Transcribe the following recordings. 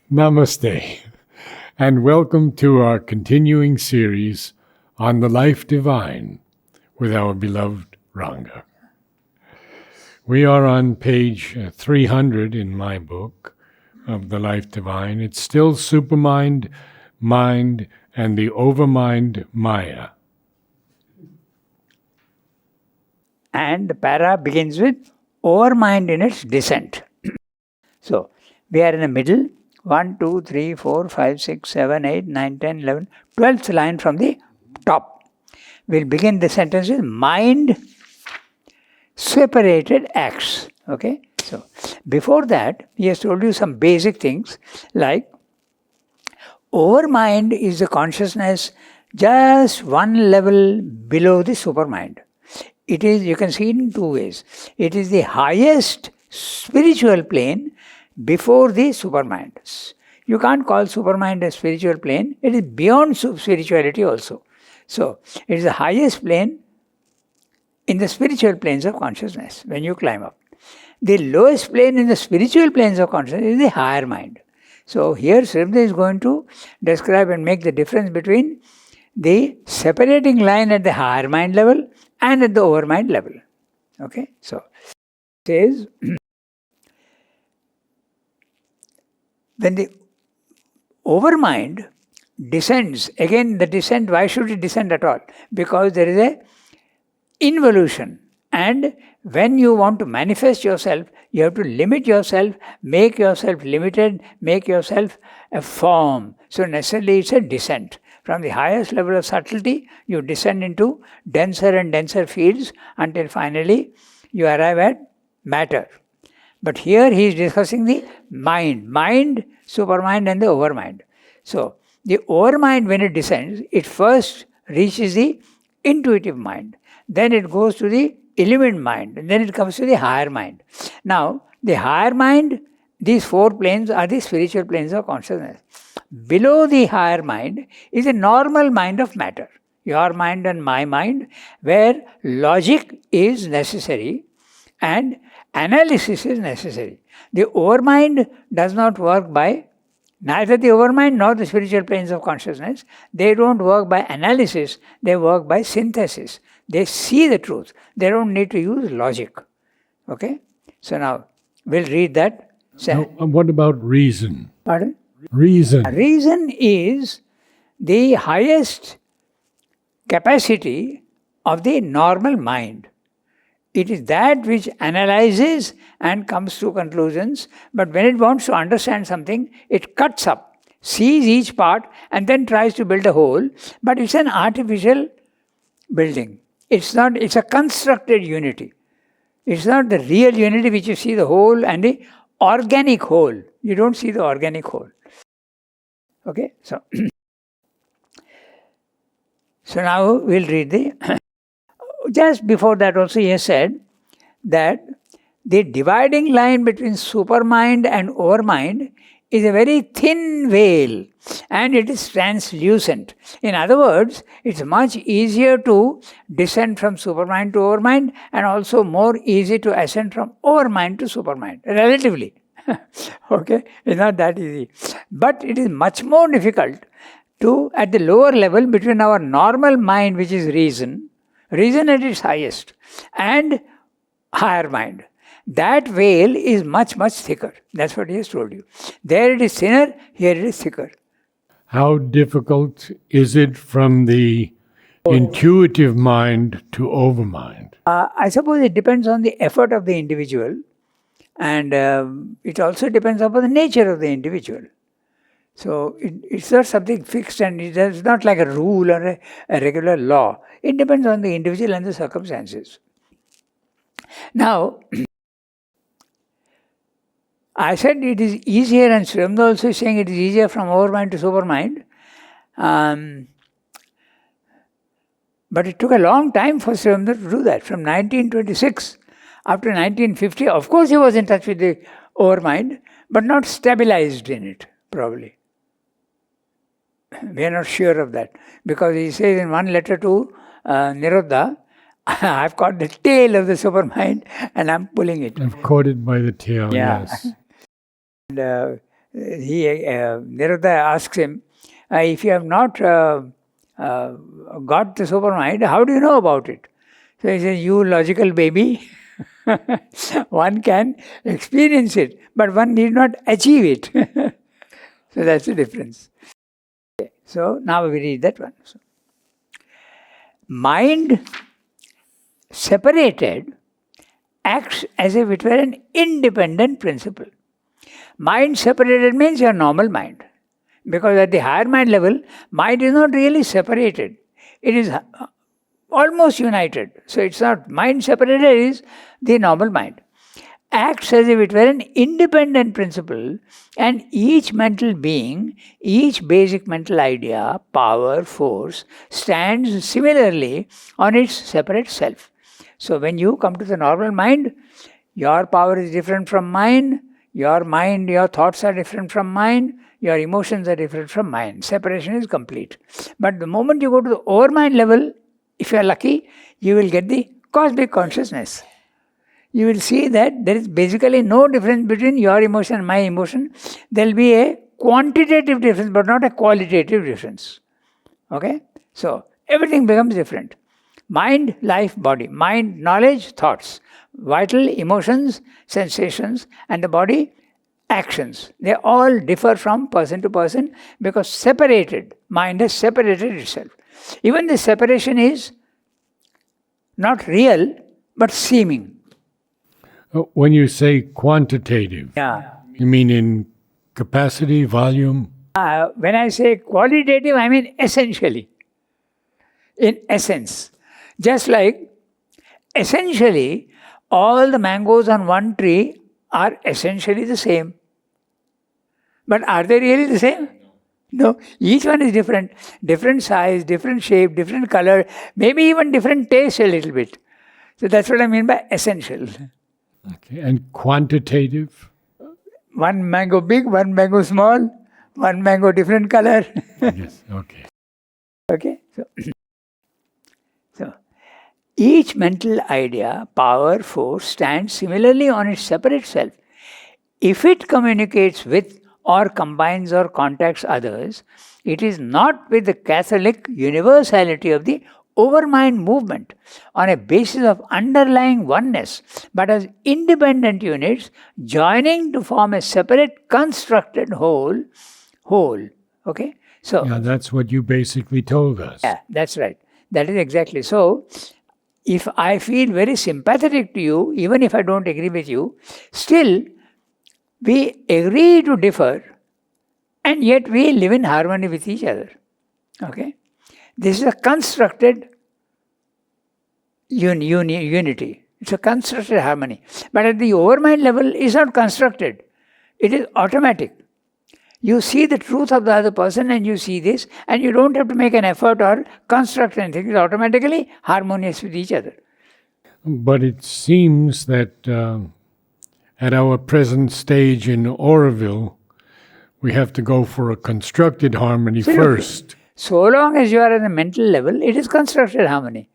Namaste, and welcome to our continuing series on the life divine with our beloved Ranga. We are on page 300 in my book of the life divine. It's still supermind, mind, and the overmind Maya. And the para begins with overmind in its descent. So, we are in the middle. 1, 2, 3, 4, 5, 6, 7, 8, 9, 10, 11, 12th line from the top. We'll begin the sentence with mind separated acts. Okay? So, before that, he has told you some basic things like overmind is the consciousness just one level below the supermind. It is, you can see it in two ways. It is the highest spiritual plane before the supermind. You can't call supermind a spiritual plane. It is beyond spirituality also. So, it is the highest plane in the spiritual planes of consciousness when you climb up. The lowest plane in the spiritual planes of consciousness is the higher mind. So, here Srimad is going to describe and make the difference between the separating line at the higher mind level and at the overmind level. Okay? So, it says, when the overmind descends, again the descent, why should it descend at all? Because there is a involution. And when you want to manifest yourself, you have to limit yourself, make yourself limited, make yourself a form. So necessarily it's a descent. From the highest level of subtlety, you descend into denser and denser fields until finally you arrive at matter. But here he is discussing the mind, supermind and the overmind. So, the overmind when it descends, it first reaches the intuitive mind. Then it goes to the illumined mind. And then it comes to the higher mind. Now, the higher mind, these four planes are the spiritual planes of consciousness. Below the higher mind is a normal mind of matter. Your mind and my mind, where logic is necessary and analysis is necessary. The overmind does not work by, neither the overmind nor the spiritual planes of consciousness, they don't work by analysis, they work by synthesis. They see the truth. They don't need to use logic. Okay? So now, we'll read that. Now, what about reason? Pardon? Reason. Reason is the highest capacity of the normal mind. It is that which analyzes and comes to conclusions, but when it wants to understand something, it cuts up, sees each part and then tries to build a whole, but it's an artificial building. It's a constructed unity. It's not the real unity which you see the whole and the organic whole. You don't see the organic whole. Okay, so now we'll read the just before that also he has said that the dividing line between supermind and overmind is a very thin veil and it is translucent. In other words, it's much easier to descend from supermind to overmind and also more easy to ascend from overmind to supermind, relatively. Okay, it's not that easy. But it is much more difficult to, at the lower level between our normal mind, which is reason at its highest, and higher mind. That veil is much, much thicker. That's what he has told you. There it is thinner, here it is thicker. How difficult is it from the intuitive mind to overmind? I suppose it depends on the effort of the individual, and it also depends upon the nature of the individual. So it's not something fixed and it's not like a rule or a regular law. It depends on the individual and the circumstances. Now, I said it is easier, and Srimad also is saying it is easier from overmind to supermind. But it took a long time for Srimad to do that. From 1926 up to 1950, of course he was in touch with the overmind, but not stabilized in it, probably. We are not sure of that. Because he says in one letter to Nirodha, I've caught the tail of the supermind and I'm pulling it. I've caught it by the tail, Yeah. yes. And Narada asks him, if you have not got the supermind, how do you know about it? So he says, you logical baby, one can experience it, but one need not achieve it. So that's the difference. So now we read that one. So, mind separated acts as if it were an independent principle. Mind separated means your normal mind. Because at the higher mind level, mind is not really separated. It is almost united. So it's not mind separated, it is the normal mind. Acts as if it were an independent principle, and each mental being, each basic mental idea, power, force, stands similarly on its separate self. So when you come to the normal mind, your power is different from mine, your mind, your thoughts are different from mine, your emotions are different from mine. Separation is complete. But the moment you go to the overmind level, if you are lucky, you will get the cosmic consciousness. You will see that there is basically no difference between your emotion and my emotion. There will be a quantitative difference, but not a qualitative difference. Okay? So, everything becomes different. Mind, life, body. Mind, knowledge, thoughts. Vital, emotions, sensations, and the body, actions. They all differ from person to person because separated. Mind has separated itself. Even the separation is not real, but seeming. When you say quantitative, you mean in capacity, volume? When I say qualitative, I mean essentially. In essence. Just like, essentially, all the mangoes on one tree are essentially the same. But are they really the same? No. Each one is different. Different size, different shape, different color, maybe even different taste a little bit. So that's what I mean by essential. Okay. And quantitative? One mango big, one mango small, one mango different color. Yes, okay. Okay? So, each mental idea, power, force stands similarly on its separate self. If it communicates with or combines or contacts others, it is not with the Catholic universality of the overmind movement on a basis of underlying oneness, but as independent units joining to form a separate constructed whole. Okay? So yeah, that's what you basically told us. Yeah, that's right. That is exactly. So, if I feel very sympathetic to you, even if I don't agree with you, still we agree to differ and yet we live in harmony with each other. Okay? This is a constructed unity. It's a constructed harmony. But at the overmind level, it's not constructed. It is automatic. You see the truth of the other person and you see this, and you don't have to make an effort or construct anything. It's automatically harmonious with each other. But it seems that at our present stage in Oroville, we have to go for a constructed harmony first. So long as you are at a mental level, it is constructed harmony.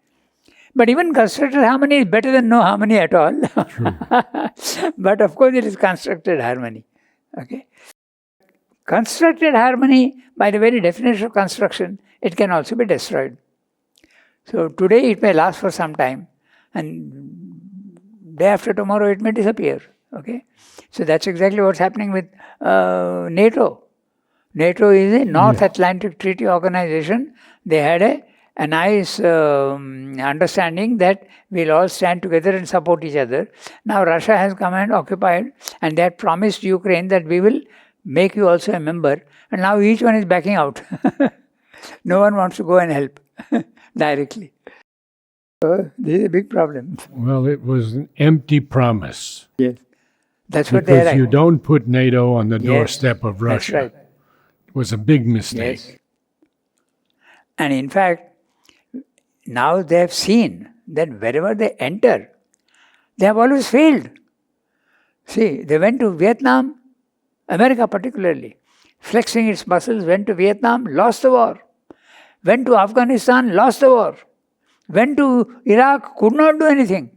But even constructed harmony is better than no harmony at all. True. But of course it is constructed harmony. Okay? Constructed harmony, by the very definition of construction, it can also be destroyed. So today it may last for some time, and day after tomorrow it may disappear. Okay? So that's exactly what's happening with NATO. NATO is a North Atlantic Treaty Organization. They had a nice understanding that we'll all stand together and support each other. Now Russia has come and occupied, and they had promised Ukraine that we will make you also a member, and now each one is backing out. No one wants to go and help directly. So this is a big problem. Well, it was an empty promise. Yes. That's what they are. Because you don't put NATO on the doorstep of Russia. That's right. It was a big mistake. Yes. And in fact, now they have seen that wherever they enter, they have always failed. See, they went to Vietnam, America particularly, flexing its muscles, went to Vietnam, lost the war. Went to Afghanistan, lost the war. Went to Iraq, could not do anything.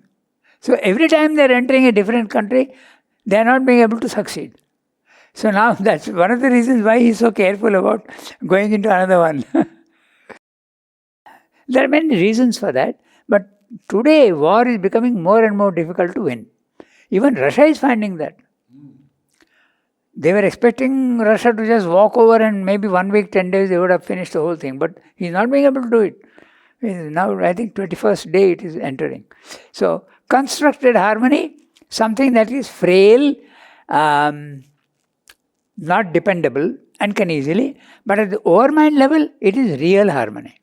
So every time they are entering a different country, they are not being able to succeed. So now that's one of the reasons why he's so careful about going into another one. There are many reasons for that, but today war is becoming more and more difficult to win. Even Russia is finding that. They were expecting Russia to just walk over and maybe 1 week, 10 days they would have finished the whole thing, but he's not being able to do it. Now I think 21st day it is entering. So constructed harmony, something that is frail, not dependable and can easily, but at the overmind level it is real harmony.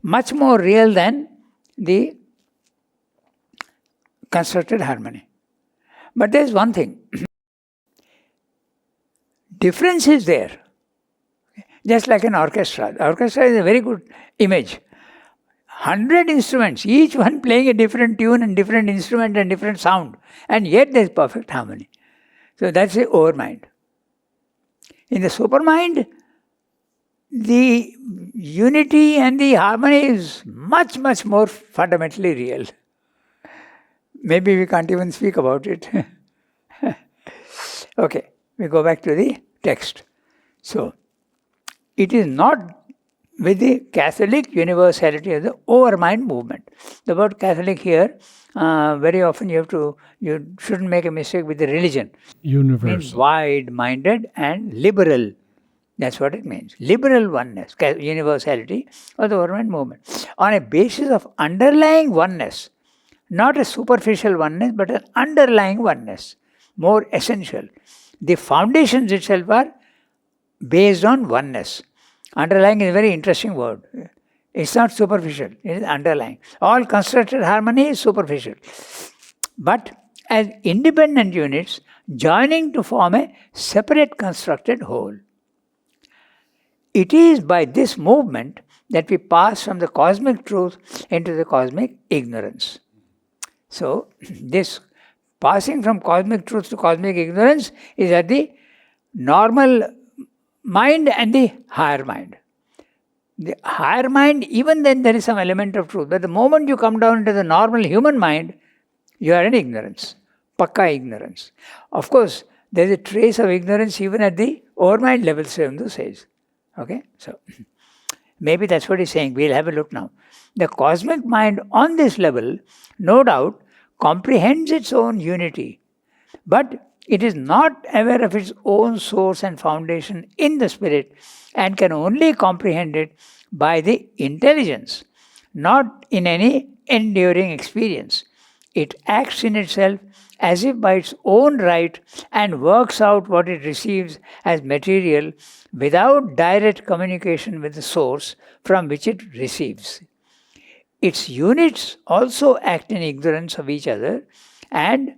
Much more real than the constructed harmony. But there is one thing. Difference is there. Just like an orchestra. The orchestra is a very good image. 100 instruments, each one playing a different tune and different instrument and different sound. And yet there is perfect harmony. So that's the overmind. In the supermind, the unity and the harmony is much, much more fundamentally real. Maybe we can't even speak about it. Okay, we go back to the text. So, it is not with the Catholic universality of the overmind movement. The word Catholic here, very often you shouldn't make a mistake with the religion. Universal. It means wide-minded and liberal. That's what it means. Liberal oneness, universality of the overmind movement. On a basis of underlying oneness, not a superficial oneness, but an underlying oneness, more essential. The foundations itself are based on oneness. Underlying is a very interesting word. It's not superficial, it is underlying. All constructed harmony is superficial. But as independent units, joining to form a separate constructed whole. It is by this movement that we pass from the cosmic truth into the cosmic ignorance. So, this passing from cosmic truth to cosmic ignorance is at the normal mind and the higher mind. The higher mind, even then there is some element of truth. But the moment you come down into the normal human mind, you are in ignorance. Pakka ignorance. Of course, there is a trace of ignorance even at the overmind level, Srimdu says. Okay, so maybe that's what he's saying. We'll have a look now. The cosmic mind on this level, no doubt, comprehends its own unity, but it is not aware of its own source and foundation in the spirit and can only comprehend it by the intelligence, not in any enduring experience. It acts in itself as if by its own right and works out what it receives as material without direct communication with the source from which it receives. Its units also act in ignorance of each other and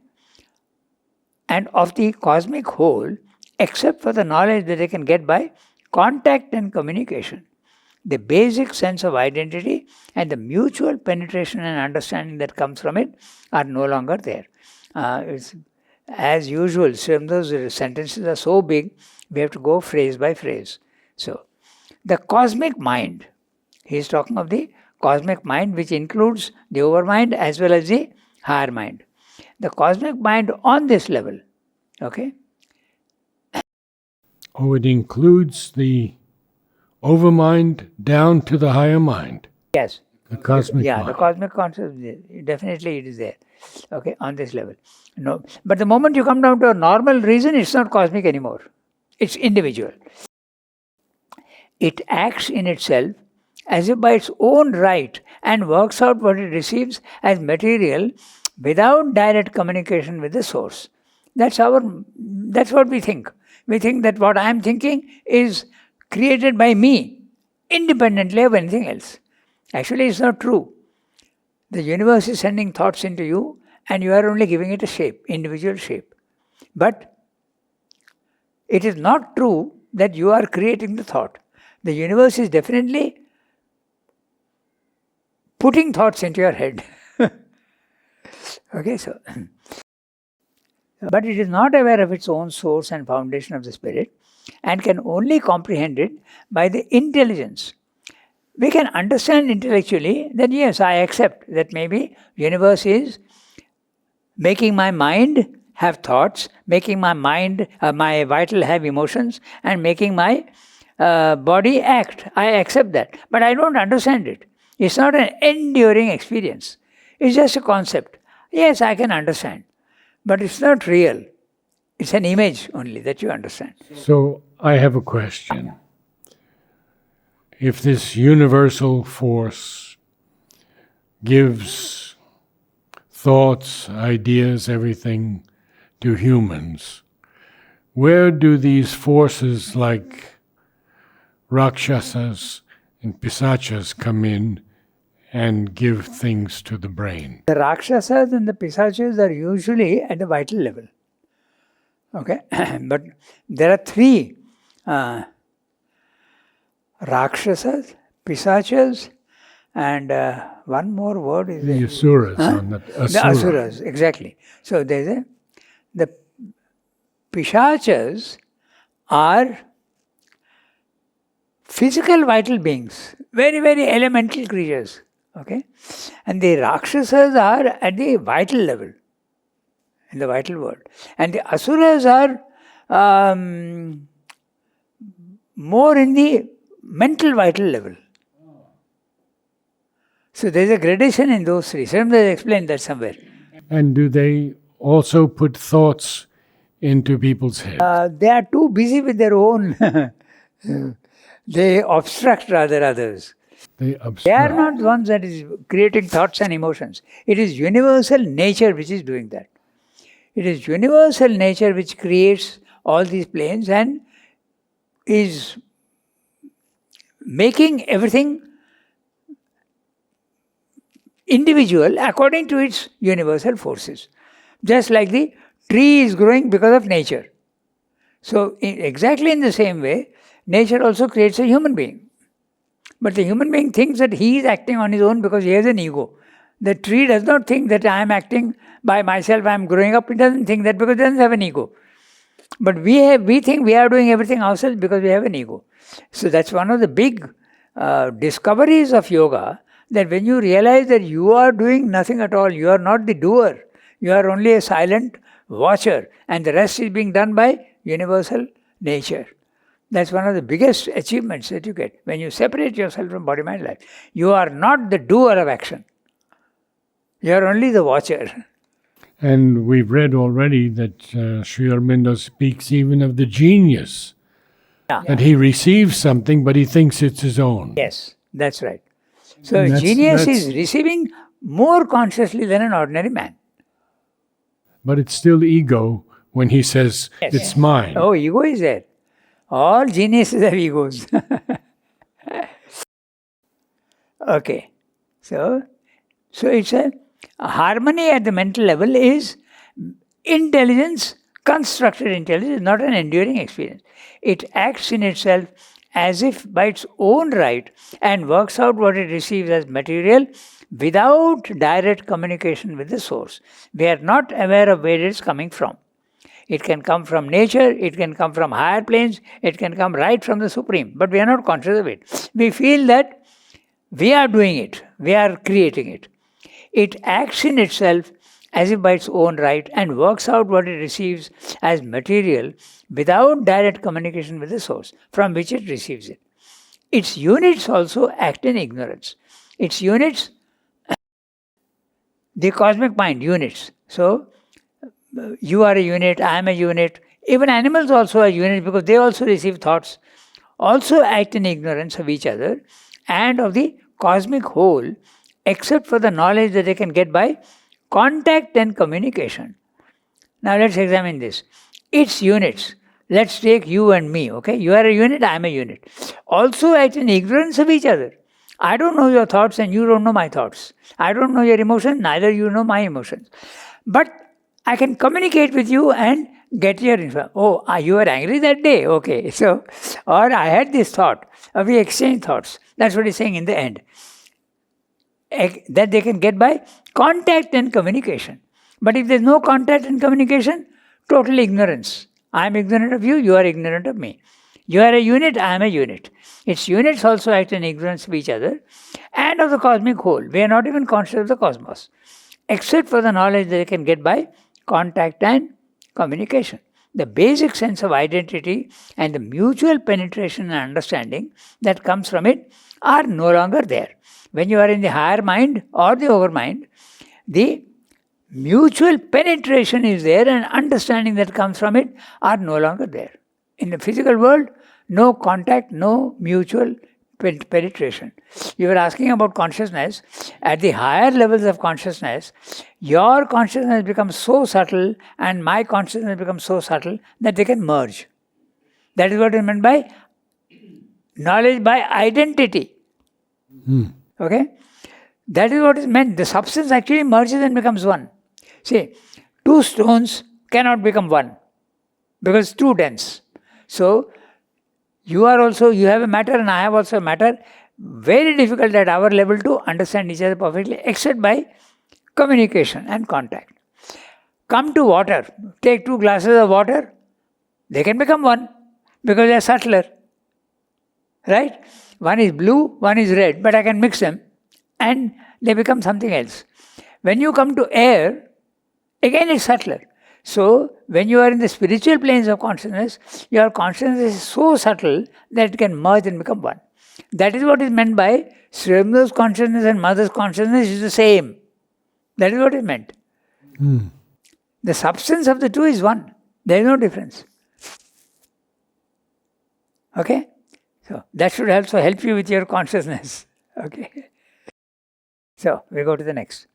of the cosmic whole, except for the knowledge that they can get by contact and communication. The basic sense of identity and the mutual penetration and understanding that comes from it are no longer there. It's, as usual, those sentences are so big, we have to go phrase by phrase. So, the cosmic mind, he is talking of the cosmic mind which includes the overmind as well as the higher mind. The cosmic mind on this level, okay? Oh, it includes the overmind down to the higher mind. Yes. The cosmic mind. The cosmic concept, definitely it is there, okay, on this level. No, but the moment you come down to a normal reason, it's not cosmic anymore. It's individual. It acts in itself as if by its own right and works out what it receives as material without direct communication with the source. That's what we think. We think that what I am thinking is created by me, independently of anything else. Actually, it's not true. The universe is sending thoughts into you and you are only giving it a shape, individual shape. But it is not true that you are creating the thought. The universe is definitely putting thoughts into your head. Okay, so. But it is not aware of its own source and foundation of the spirit and can only comprehend it by the intelligence. We can understand intellectually that yes, I accept that maybe universe is making my mind have thoughts, making my mind, my vital have emotions, and making my body act. I accept that. But I don't understand it. It's not an enduring experience. It's just a concept. Yes, I can understand. But it's not real. It's an image only that you understand. So I have a question. If this universal force gives thoughts, ideas, everything to humans, where do these forces like Rakshasas and Pisachas come in and give things to the brain? The Rakshasas and the Pisachas are usually at the vital level. Okay? But there are three Rakshasas, Pisachas, and one more word is The Asuras. the Asuras, exactly. So there's the Pisachas are physical vital beings, very, very elemental creatures. Okay? And the Rakshasas are at the vital level, in the vital world. And the Asuras are more in the mental vital level. So there is a gradation in those three. Somebody explained that somewhere. And do they also put thoughts into people's heads? They are too busy with their own. They obstruct rather others. They They are obstruct. not the ones that is creating thoughts and emotions. It is universal nature which is doing that. It is universal nature which creates all these planes and is making everything individual according to its universal forces. Just like the tree is growing because of nature. So exactly in the same way, nature also creates a human being. But the human being thinks that he is acting on his own because he has an ego. The tree does not think that I am acting by myself, I am growing up. It doesn't think that because it doesn't have an ego. But we think we are doing everything ourselves because we have an ego. So that's one of the big discoveries of yoga, that when you realize that you are doing nothing at all, you are not the doer, you are only a silent watcher, and the rest is being done by universal nature. That's one of the biggest achievements that you get. When you separate yourself from body, mind, life, you are not the doer of action. You are only the watcher. And we've read already that Sri Aurobindo speaks even of the genius. Yeah. That he receives something, but he thinks it's his own. Yes, that's right. So And genius is receiving more consciously than an ordinary man. But it's still ego when he says, Yes. it's mine. Oh, ego is there. All geniuses have egos. Okay. So it's a harmony at the mental level is intelligence, constructed intelligence, not an enduring experience. It acts in itself as if by its own right and works out what it receives as material without direct communication with the source. We are not aware of where it is coming from. It can come from nature, it can come from higher planes, it can come right from the Supreme, but we are not conscious of it. We feel that we are doing it, we are creating it. It acts in itself as if by its own right and works out what it receives as material without direct communication with the source from which it receives it. Its units also act in ignorance. Its units, the cosmic mind, units. So, you are a unit, I am a unit. Even animals also are units because they also receive thoughts, also act in ignorance of each other and of the cosmic whole, except for the knowledge that they can get by contact and communication. Now let's examine this. Its units, let's take you and me, okay? You are a unit, I am a unit. Also act in ignorance of each other. I don't know your thoughts and you don't know my thoughts. I don't know your emotions, neither you know my emotions. But I can communicate with you and get your info. Oh, you were angry that day? Okay. So, or I had this thought. We exchange thoughts. That's what he's saying in the end. That they can get by contact and communication. But if there's no contact and communication, total ignorance. I am ignorant of you, you are ignorant of me. You are a unit, I am a unit. Its units also act in ignorance of each other and of the cosmic whole. We are not even conscious of the cosmos, except for the knowledge that they can get by contact and communication. The basic sense of identity and the mutual penetration and understanding that comes from it are no longer there. When you are in the higher mind or the overmind, the mutual penetration is there and understanding that comes from it are no longer there. In the physical world, no contact, no mutual penetration. You were asking about consciousness. At the higher levels of consciousness, your consciousness becomes so subtle and my consciousness becomes so subtle that they can merge. That is what is meant by knowledge by identity. Okay? That is what is meant. The substance actually merges and becomes one. See, two stones cannot become one because it's too dense. So, you have a matter and I have also a matter. Very difficult at our level to understand each other perfectly except by communication and contact. Come to water. Take 2 glasses of water. They can become one because they are subtler. Right? One is blue, one is red, but I can mix them and they become something else. When you come to air, again it's subtler. So, when you are in the spiritual planes of consciousness, your consciousness is so subtle that it can merge and become one. That is what is meant by Sri Aurobido's consciousness and Mother's consciousness is the same. That is what is meant. The substance of the two is one. There is no difference. Okay? So, that should also help you with your consciousness. Okay? So, we go to the next.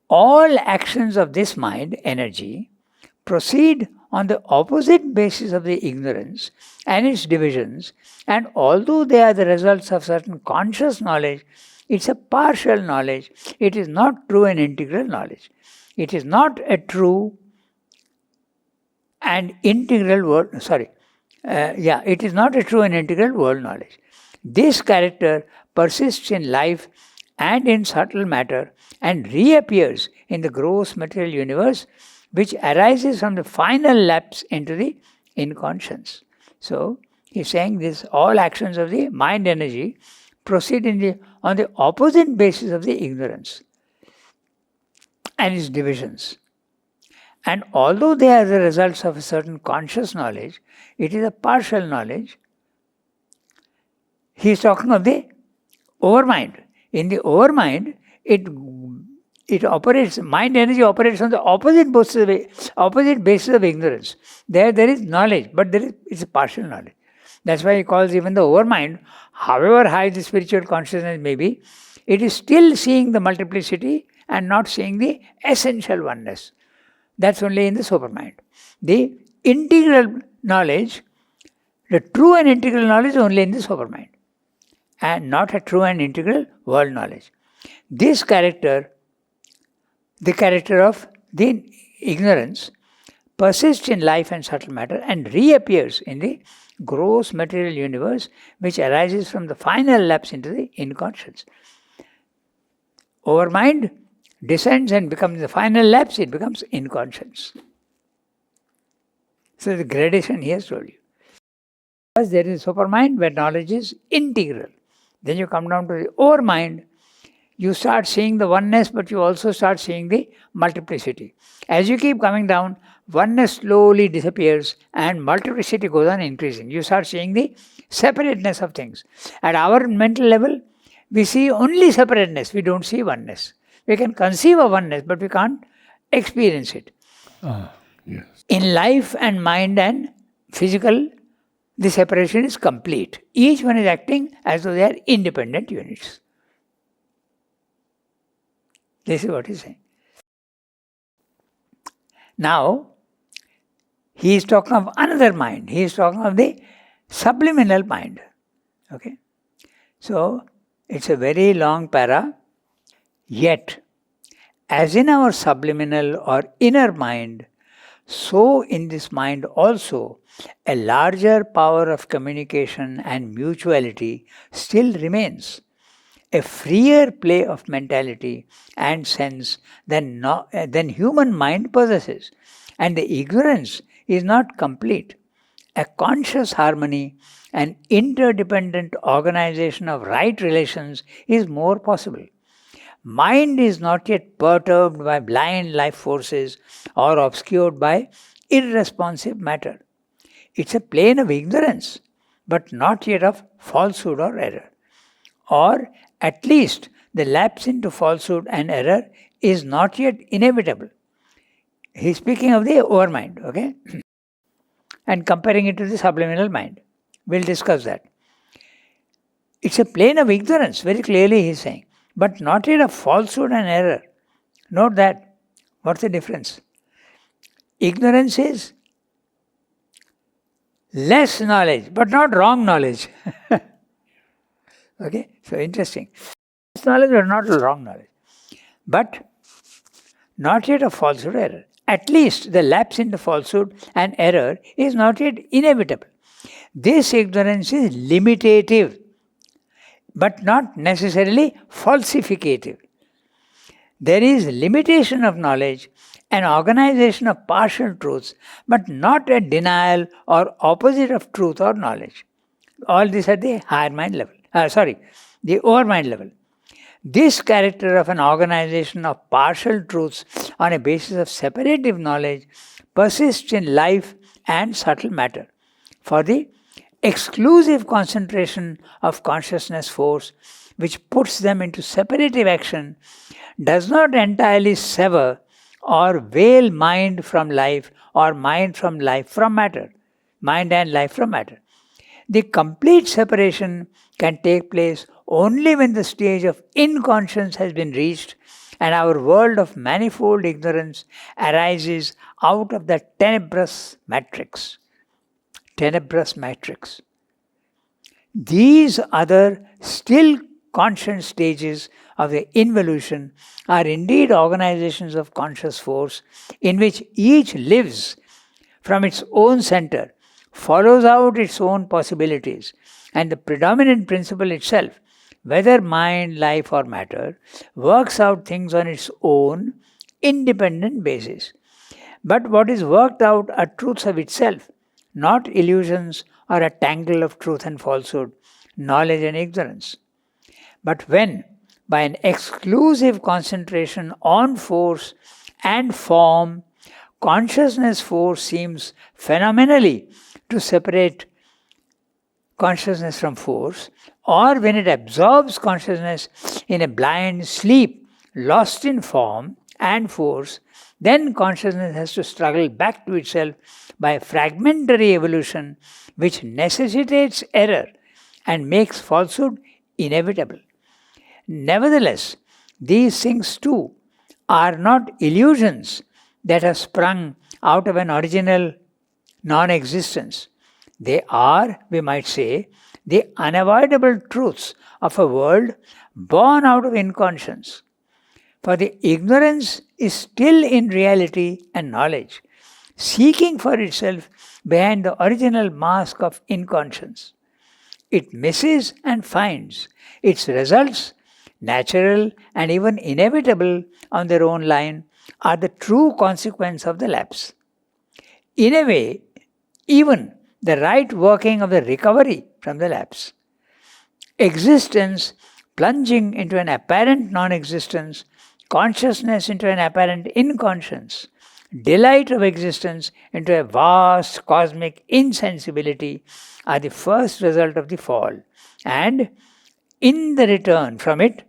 All actions of this mind, energy, proceed on the opposite basis of the ignorance and its divisions, and although they are the results of certain conscious knowledge, it's a partial knowledge. It is not true and integral knowledge. It is not a true and integral world. It is not a true and integral world knowledge. This character persists in life and in subtle matter and reappears in the gross material universe, which arises from the final lapse into the inconscience. So, he is saying this, all actions of the mind energy proceed on the opposite basis of the ignorance and its divisions. And although they are the results of a certain conscious knowledge, it is a partial knowledge. He is talking of the overmind. In the overmind, it operates, mind energy operates on the opposite basis of ignorance. There is knowledge, but it's a partial knowledge. That's why he calls even the overmind, however high the spiritual consciousness may be, it is still seeing the multiplicity and not seeing the essential oneness. That's only in the supermind. The integral knowledge, the true and integral knowledge is only in the supermind, and not a true and integral world knowledge. This character, the character of the ignorance, persists in life and subtle matter and reappears in the gross material universe, which arises from the final lapse into the inconscience. Overmind descends and becomes the final lapse, it becomes inconscience. So the gradation he has told you. First there is supermind where knowledge is integral. Then you come down to the overmind. You start seeing the oneness, but you also start seeing the multiplicity. As you keep coming down, oneness slowly disappears and multiplicity goes on increasing. You start seeing the separateness of things. At our mental level, we see only separateness, we don't see oneness. We can conceive of oneness, but we can't experience it. Yes. In life and mind and physical, the separation is complete. Each one is acting as though they are independent units. This is what he is saying. Now, he is talking of another mind. He is talking of the subliminal mind. Okay? So, it's a very long para. Yet, as in our subliminal or inner mind, so in this mind also, a larger power of communication and mutuality still remains. A freer play of mentality and sense than human mind possesses. And the ignorance is not complete. A conscious harmony and interdependent organization of right relations is more possible. Mind is not yet perturbed by blind life forces or obscured by irresponsive matter. It's a plane of ignorance, but not yet of falsehood or error. Or at least the lapse into falsehood and error is not yet inevitable. He's speaking of the overmind, okay? And comparing it to the subliminal mind. We'll discuss that. It's a plane of ignorance, very clearly he's saying, but not yet of falsehood and error. Note that. What's the difference? Ignorance is less knowledge, but not wrong knowledge. Okay, so interesting. Less knowledge, but not wrong knowledge. But not yet of falsehood or error. At least the lapse into falsehood and error is not yet inevitable. This ignorance is limitative, but not necessarily falsificative. There is limitation of knowledge, an organization of partial truths, but not a denial or opposite of truth or knowledge. All this at the higher mind level. The overmind level. This character of an organization of partial truths on a basis of separative knowledge persists in life and subtle matter. For the exclusive concentration of consciousness force, which puts them into separative action, does not entirely sever or veil mind from life or mind from life from matter, mind and life from matter. The complete separation can take place only when the stage of inconscience has been reached and our world of manifold ignorance arises out of the tenebrous matrix. Tenebrous matrix. These other still conscious stages of the involution are indeed organizations of conscious force in which each lives from its own center, follows out its own possibilities, and the predominant principle itself, whether mind, life or matter, works out things on its own independent basis. But what is worked out are truths of itself, not illusions or a tangle of truth and falsehood, knowledge and ignorance. But when, by an exclusive concentration on force and form, consciousness force seems phenomenally to separate consciousness from force, or when it absorbs consciousness in a blind sleep, lost in form and force, then consciousness has to struggle back to itself by a fragmentary evolution which necessitates error and makes falsehood inevitable. Nevertheless, these things too are not illusions that have sprung out of an original non-existence. They are, we might say, the unavoidable truths of a world born out of inconscience. For the ignorance is still in reality and knowledge, seeking for itself behind the original mask of inconscience. It misses and finds its results, natural and even inevitable on their own line, are the true consequence of the lapse. In a way, even the right working of the recovery from the lapse. Existence plunging into an apparent non-existence, consciousness into an apparent inconscience, delight of existence into a vast cosmic insensibility are the first result of the fall, and in the return from it,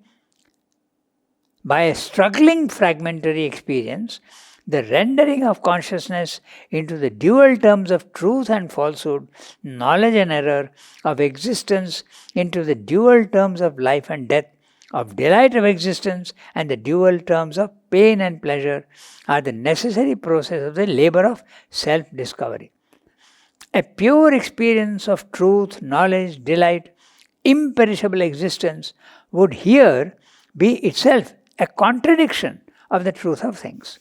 by a struggling fragmentary experience, the rendering of consciousness into the dual terms of truth and falsehood, knowledge and error, of existence into the dual terms of life and death, of delight of existence and the dual terms of pain and pleasure, are the necessary process of the labor of self-discovery. A pure experience of truth, knowledge, delight, imperishable existence would here be itself a contradiction of the truth of things.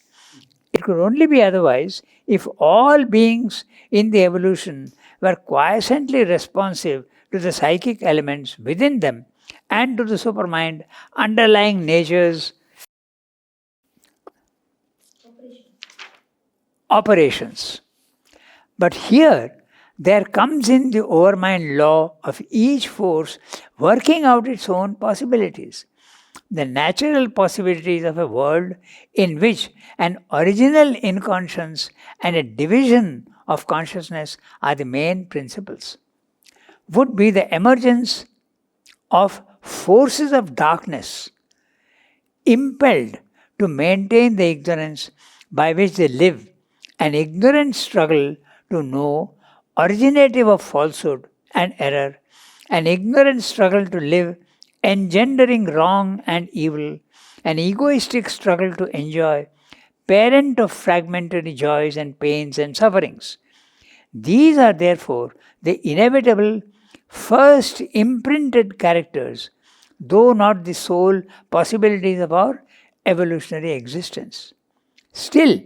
It could only be otherwise if all beings in the evolution were quiescently responsive to the psychic elements within them and to the supermind underlying nature's operations. But here there comes in the overmind law of each force working out its own possibilities. the natural possibilities of a world in which an original inconscience and a division of consciousness are the main principles, would be the emergence of forces of darkness impelled to maintain the ignorance by which they live, an ignorant struggle to know, originative of falsehood and error, an ignorant struggle to live, engendering wrong and evil, an egoistic struggle to enjoy, parent of fragmentary joys and pains and sufferings. These are therefore the inevitable first imprinted characters, though not the sole possibilities of our evolutionary existence. Still,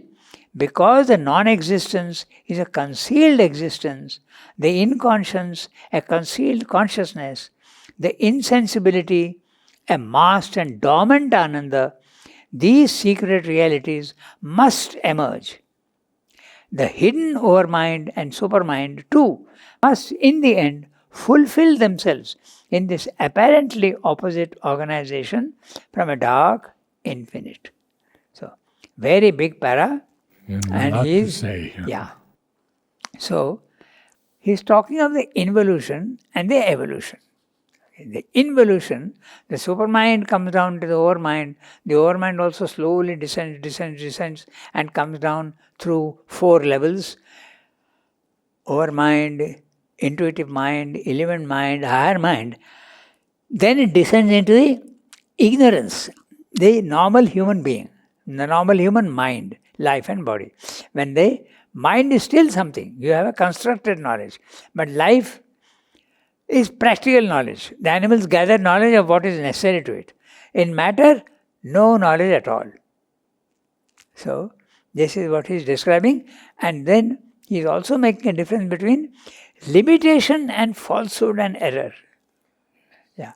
because the non-existence is a concealed existence, the inconscience a concealed consciousness, the insensibility a masked and dormant ananda, these secret realities must emerge. The hidden overmind and supermind too must in the end fulfill themselves in this apparently opposite organization from a dark infinite. So, very big para. And he's, to say. Yeah. So, he's talking of the involution and the evolution. The involution, the supermind comes down to the overmind also slowly descends and comes down through 4 levels. Overmind, intuitive mind, element mind, higher mind. Then it descends into the ignorance, the normal human being, the normal human mind, life and body. When the mind is still something, you have a constructed knowledge, but life is practical knowledge. The animals gather knowledge of what is necessary to it. In matter, no knowledge at all. So, this is what he is describing, and then he is also making a difference between limitation and falsehood and error. Yeah,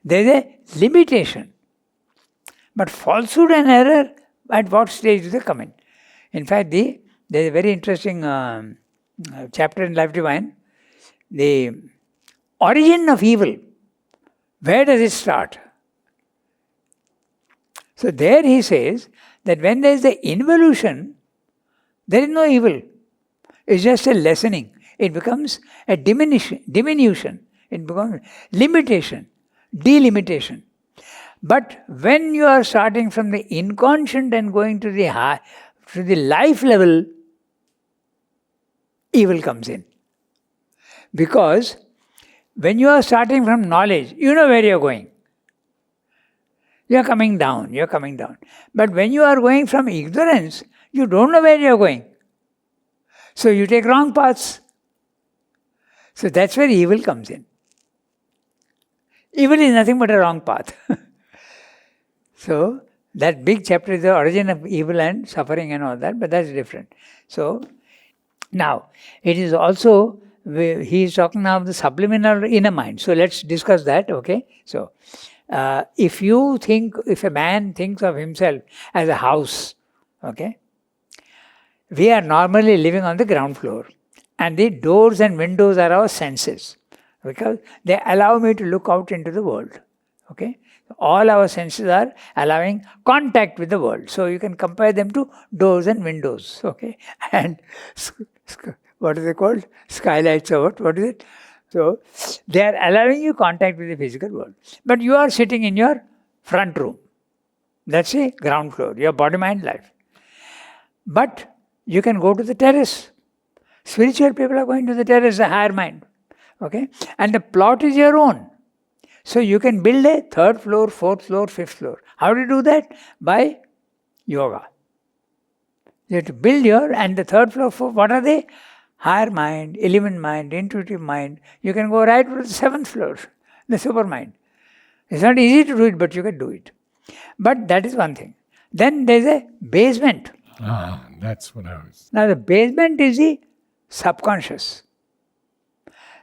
there is a limitation, but falsehood and error, at what stage do they come in? In fact, there is a very interesting chapter in Life Divine, the origin of evil. Where does it start? So there he says that when there is the involution, there is no evil. It's just a lessening. It becomes a diminution. It becomes limitation, delimitation. But when you are starting from the inconscient and going to the life level, evil comes in. Because when you are starting from knowledge, you know where you are going. You are coming down. But when you are going from ignorance, you don't know where you are going. So you take wrong paths. So that's where evil comes in. Evil is nothing but a wrong path. So that big chapter is the origin of evil and suffering and all that, but that's different. So now, it is also, he is talking now of the subliminal inner mind. So let's discuss that, okay? So, if a man thinks of himself as a house, okay? We are normally living on the ground floor. And the doors and windows are our senses. Because they allow me to look out into the world, okay? All our senses are allowing contact with the world. So you can compare them to doors and windows, okay? And what is it called? Skylights or what is it? So they are allowing you contact with the physical world. But you are sitting in your front room. That's the ground floor, your body, mind, life. But you can go to the terrace. Spiritual people are going to the terrace, the higher mind. Okay? And the plot is your own. So you can build a 3rd floor, 4th floor, 5th floor. How do you do that? By yoga. You have to build and the 3rd floor, what are they? Higher mind, element mind, intuitive mind. You can go right to the 7th floor, the supermind. It's not easy to do it, but you can do it. But that is one thing. Then there is a basement. That's what I was... Now the basement is the subconscious.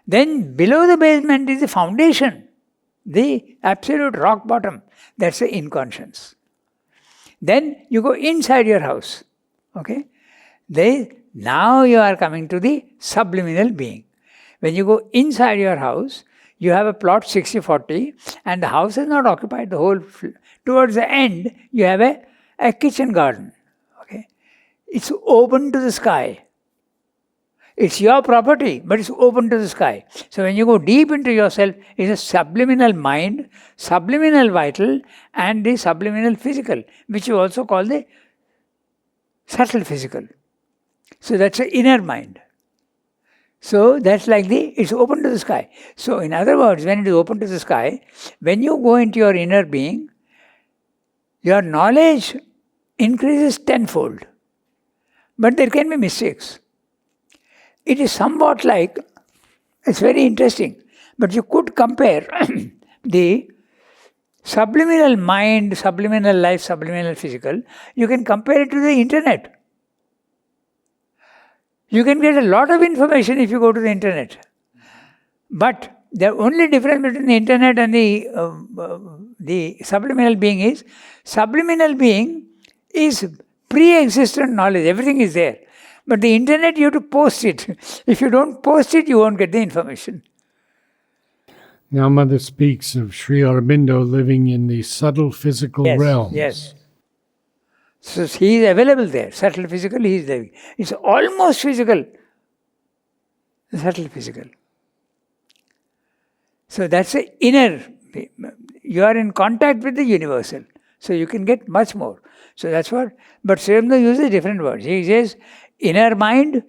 Then below the basement is the foundation, the absolute rock bottom. That's the inconscience. Then you go inside your house. Okay? Now you are coming to the subliminal being. When you go inside your house, you have a plot 60-40 and the house is not occupied the whole Towards the end, you have a kitchen garden. Okay, it's open to the sky. It's your property, but it's open to the sky. So when you go deep into yourself, it's a subliminal mind, subliminal vital, and the subliminal physical, which you also call the subtle physical. So that's the inner mind. So that's like it's open to the sky. So in other words, when it is open to the sky, when you go into your inner being, your knowledge increases tenfold. But there can be mistakes. It is somewhat like, it's very interesting, but you could compare the subliminal mind, subliminal life, subliminal physical, you can compare it to the internet. You can get a lot of information if you go to the internet. But the only difference between the internet and the subliminal being is, subliminal being is pre-existent knowledge, everything is there. But the internet, you have to post it. If you don't post it, you won't get the information. Now Mother speaks of Sri Aurobindo living in the subtle physical realms. Yes. So he is available there. Subtle physical, he is living. It's almost physical. Subtle physical. So that's the inner. You are in contact with the universal. So you can get much more. So that's what. But Sri Aurobindo uses different words. He says inner mind,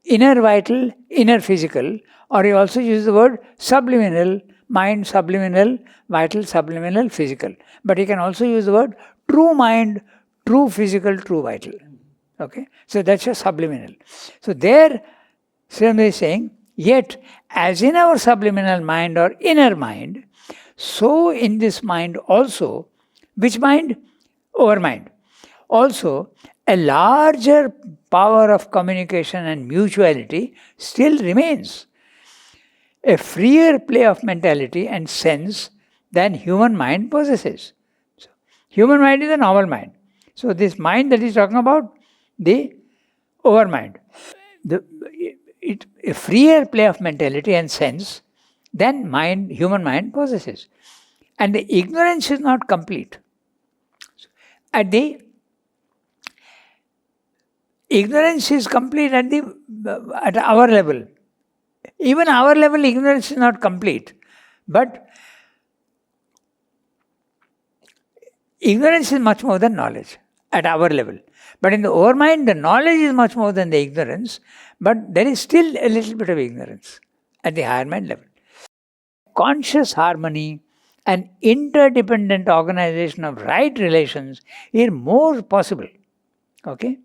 inner vital, inner physical. Or he also uses the word subliminal, mind, subliminal, vital, subliminal, physical. But he can also use the word true mind, true physical, true vital. Okay? So that's a subliminal. So there, Sri Aurobindo is saying, yet, as in our subliminal mind or inner mind, so in this mind also, which mind? Overmind. Also, a larger power of communication and mutuality still remains. A freer play of mentality and sense than human mind possesses. So, human mind is a normal mind. So this mind that he's talking about, the overmind. A freer play of mentality and sense than human mind possesses. And the ignorance is not complete. Ignorance is complete at our level. Even our level, ignorance is not complete. But ignorance is much more than knowledge at our level. But in the overmind, the knowledge is much more than the ignorance, but there is still a little bit of ignorance at the higher mind level. Conscious harmony and interdependent organization of right relations is more possible. Okay?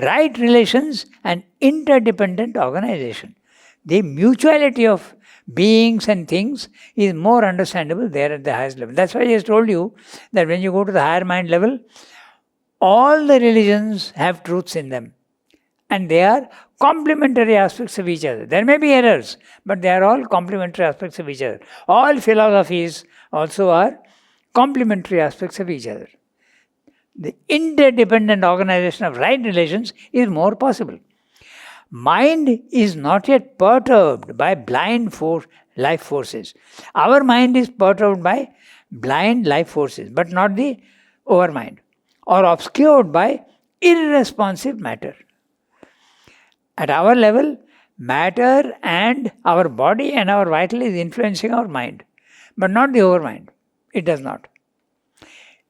Right relations and interdependent organization. The mutuality of beings and things is more understandable there at the highest level. That's why I just told you that when you go to the higher mind level, all the religions have truths in them. And they are complementary aspects of each other. There may be errors, but they are all complementary aspects of each other. All philosophies also are complementary aspects of each other. The interdependent organization of right relations is more possible. Mind is not yet perturbed by blind life forces. Our mind is perturbed by blind life forces, but not the overmind, or obscured by irresponsive matter. At our level, matter and our body and our vital is influencing our mind, but not the overmind. It does not.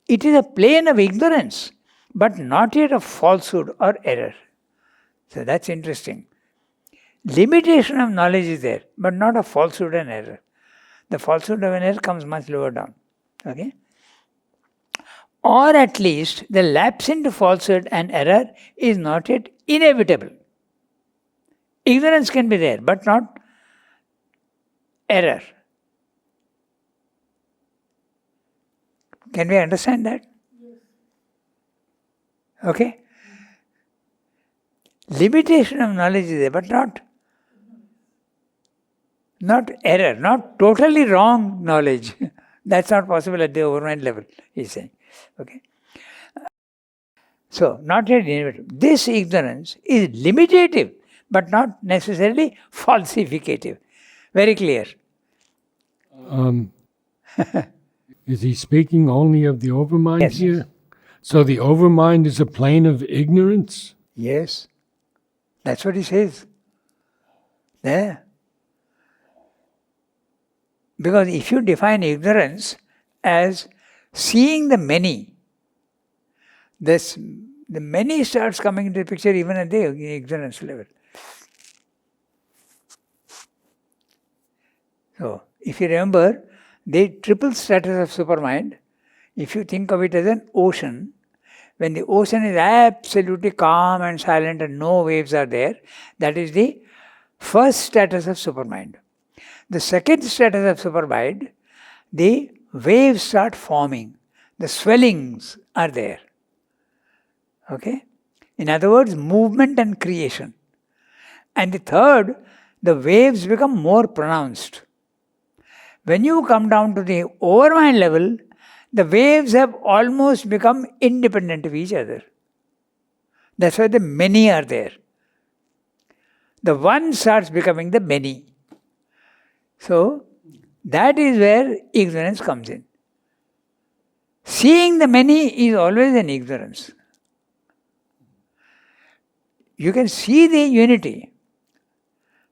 It is a plane of ignorance, but not yet of falsehood or error. So that's interesting. Limitation of knowledge is there, but not of falsehood and error. The falsehood of an error comes much lower down. Okay? Or at least the lapse into falsehood and error is not yet inevitable. Ignorance can be there, but not error. Can we understand that? Okay? Limitation of knowledge is there, but not error, not totally wrong knowledge. That's not possible at the overmind level, he's saying. Okay? So, not yet inevitable. This ignorance is limitative, but not necessarily falsificative. Very clear. Is he speaking only of the overmind Yes. here? So the overmind is a plane of ignorance? Yes. That's what he says. There. Because if you define ignorance as seeing the many, the many starts coming into the picture even at the ignorance level. So, if you remember, the triple status of supermind, if you think of it as an ocean, when the ocean is absolutely calm and silent and no waves are there, that is the first status of supermind. The second status of supermind, the waves start forming, the swellings are there. Okay? In other words, movement and creation. And the third, the waves become more pronounced. When you come down to the overmind level, the waves have almost become independent of each other. That's why the many are there. The one starts becoming the many. So, that is where ignorance comes in. Seeing the many is always an ignorance. You can see the unity,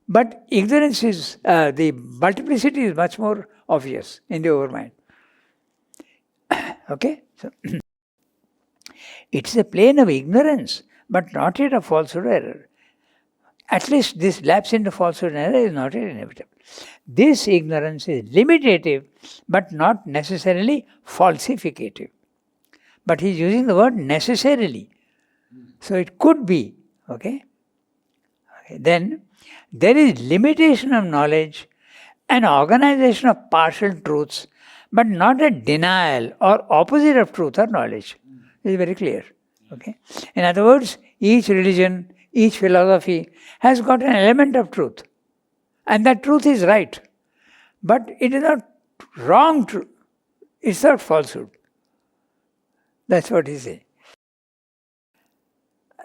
but ignorance is, the multiplicity is much more obvious in the overmind. Okay? So, it's a plane of ignorance, but not yet of falsehood or error. At least this lapse into falsehood and error is not yet inevitable. This ignorance is limitative, but not necessarily falsificative. But he's using the word necessarily. So it could be. Okay? Then there is limitation of knowledge and organization of partial truths, but not a denial or opposite of truth or knowledge. This is very clear. Okay? In other words, each religion, each philosophy has got an element of truth. And that truth is right. But it is not wrong truth. It's not falsehood. That's what he says.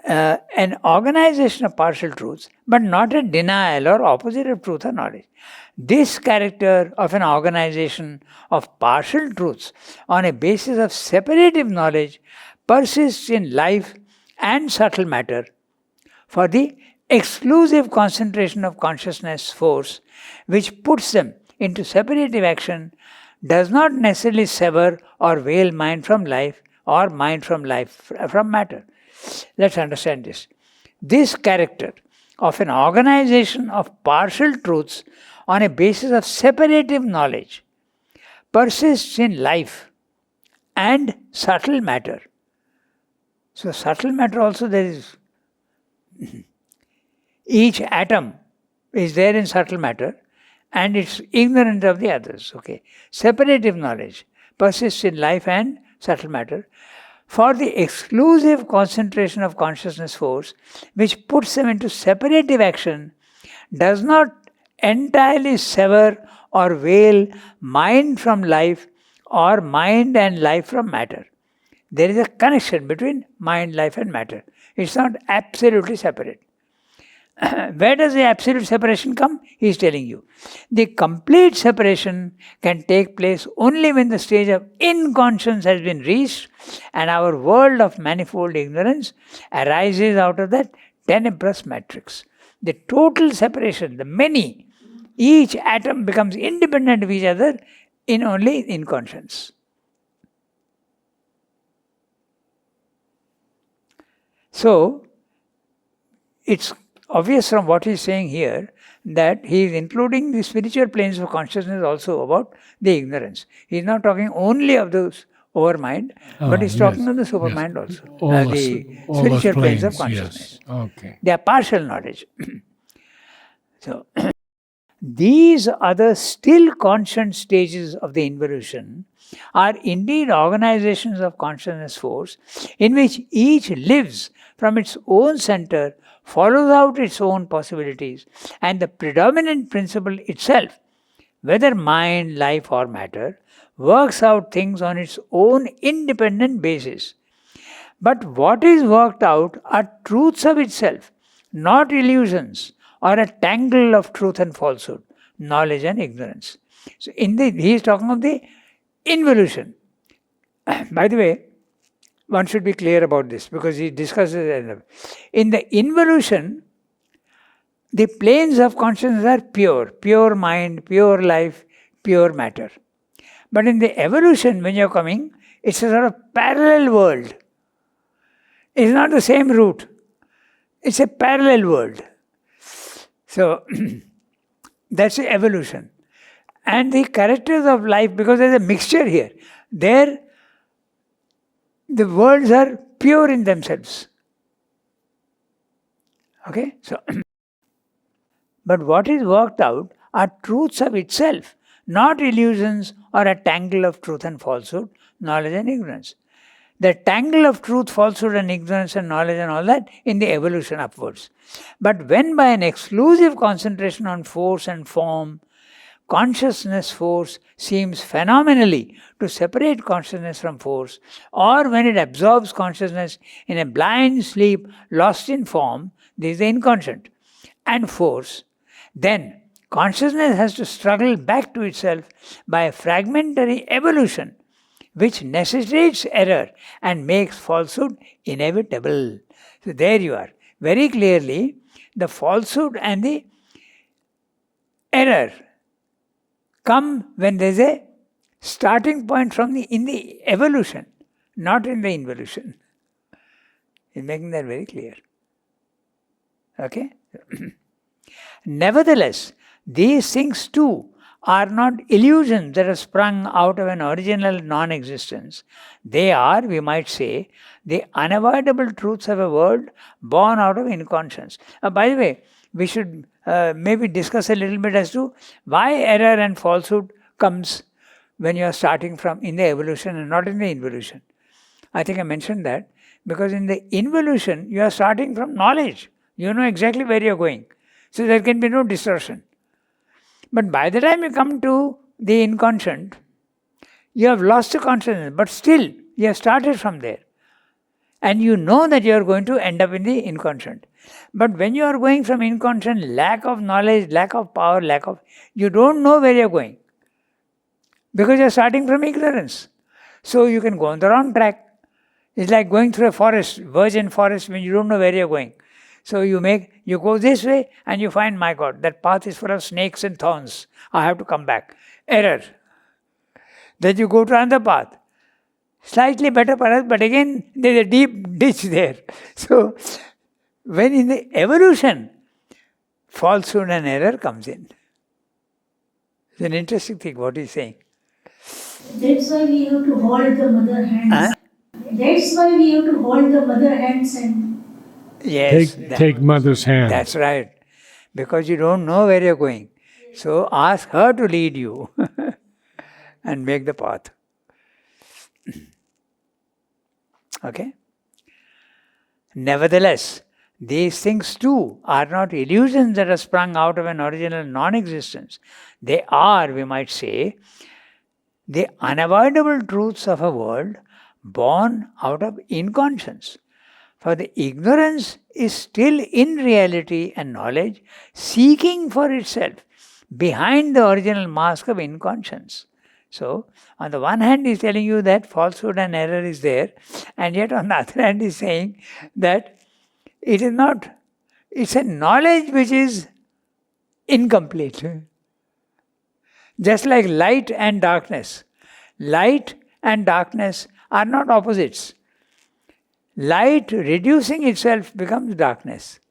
An organization of partial truths, but not a denial or opposite of truth or knowledge. This character of an organization of partial truths on a basis of separative knowledge persists in life and subtle matter for the exclusive concentration of consciousness force which puts them into separative action does not necessarily sever or veil mind from life or mind from matter. Let's understand this. This character of an organization of partial truths on a basis of separative knowledge persists in life and subtle matter. So subtle matter also there is. Each atom is there in subtle matter and it's ignorant of the others. Okay. Separative knowledge persists in life and subtle matter for the exclusive concentration of consciousness force which puts them into separative action does not entirely sever or veil mind from life or mind and life from matter. There is a connection between mind, life and matter. It's not absolutely separate. Where does the absolute separation come? He is telling you. The complete separation can take place only when the stage of inconscience has been reached and our world of manifold ignorance arises out of that tenebrous matrix. The total separation, the many, each atom becomes independent of each other in only inconscience. So, it's obvious from what he's saying here that he is including the spiritual planes of consciousness also about the ignorance. He's not talking only of those overmind, but he's talking of the supermind also. All The spiritual those planes of consciousness. Yes. Okay. They are partial knowledge. So, these other still constant stages of the involution are indeed organizations of consciousness force in which each lives from its own center, follows out its own possibilities, and the predominant principle itself, whether mind, life or matter, works out things on its own independent basis. But what is worked out are truths of itself, not illusions or a tangle of truth and falsehood, knowledge and ignorance. So he is talking of the involution. By the way, one should be clear about this because he discusses it. In the involution, the planes of consciousness are pure mind, pure life, pure matter. But in the evolution, when you're coming, it's a sort of parallel world. It's not the same route. It's a parallel world. So, that's the evolution. And the characters of life, because there's a mixture here, there the worlds are pure in themselves. Okay? So, but what is worked out are truths of itself, not illusions or a tangle of truth and falsehood, knowledge and ignorance. The tangle of truth, falsehood and ignorance and knowledge and all that in the evolution upwards. But when by an exclusive concentration on force and form, consciousness force seems phenomenally to separate consciousness from force, or when it absorbs consciousness in a blind sleep lost in form, this is the inconscient, and force, then consciousness has to struggle back to itself by a fragmentary evolution which necessitates error and makes falsehood inevitable. So there you are. Very clearly, the falsehood and the error come when there is a starting point in the evolution, not in the involution. He's making that very clear. Okay? Nevertheless, these things too are not illusions that are sprung out of an original non-existence. They are, we might say, the unavoidable truths of a world born out of inconscience. By the way, we should maybe discuss a little bit as to why error and falsehood comes when you are starting from in the evolution and not in the involution. I think I mentioned that because in the involution, you are starting from knowledge. You know exactly where you are going. So there can be no distortion. But by the time you come to the inconscient, you have lost the consciousness, but still you have started from there. And you know that you are going to end up in the inconscient. But when you are going from inconscient, lack of knowledge, lack of power, you don't know where you are going. Because you are starting from ignorance. So you can go on the wrong track. It's like going through a forest, virgin forest, when you don't know where you are going. So you go this way and you find, my God, that path is full of snakes and thorns. I have to come back. Error. Then you go to another path. Slightly better path, but again there's a deep ditch there. So when in the evolution, falsehood and error comes in. It's an interesting thing what he's saying. That's why we have to hold the mother hands. That's why we have to hold the mother hands and yes, take mother's hand. That's right. Because you don't know where you're going. So ask her to lead you and make the path. Okay? Nevertheless, these things too are not illusions that are sprung out of an original non-existence. They are, we might say, the unavoidable truths of a world born out of inconscience. For the ignorance is still in reality and knowledge seeking for itself behind the original mask of inconscience. So, on the one hand, he is telling you that falsehood and error is there, and yet on the other hand, he is saying that it is not, it's a knowledge which is incomplete. Just like light and darkness. Light and darkness are not opposites. Light reducing itself becomes darkness.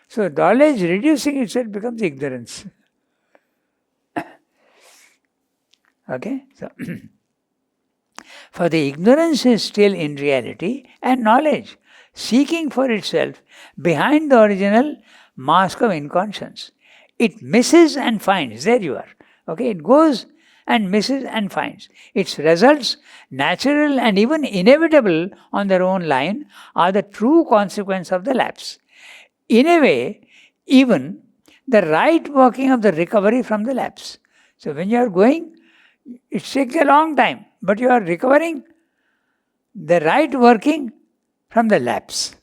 So knowledge reducing itself becomes ignorance. Okay? So for the ignorance is still in reality and knowledge, seeking for itself behind the original mask of inconscience. It misses and finds. There you are. Okay? It goes and misses and finds. Its results, natural and even inevitable on their own line, are the true consequence of the lapse. In a way, even the right working of the recovery from the lapse. So when you are going, it takes a long time, but you are recovering the right working from the lapse.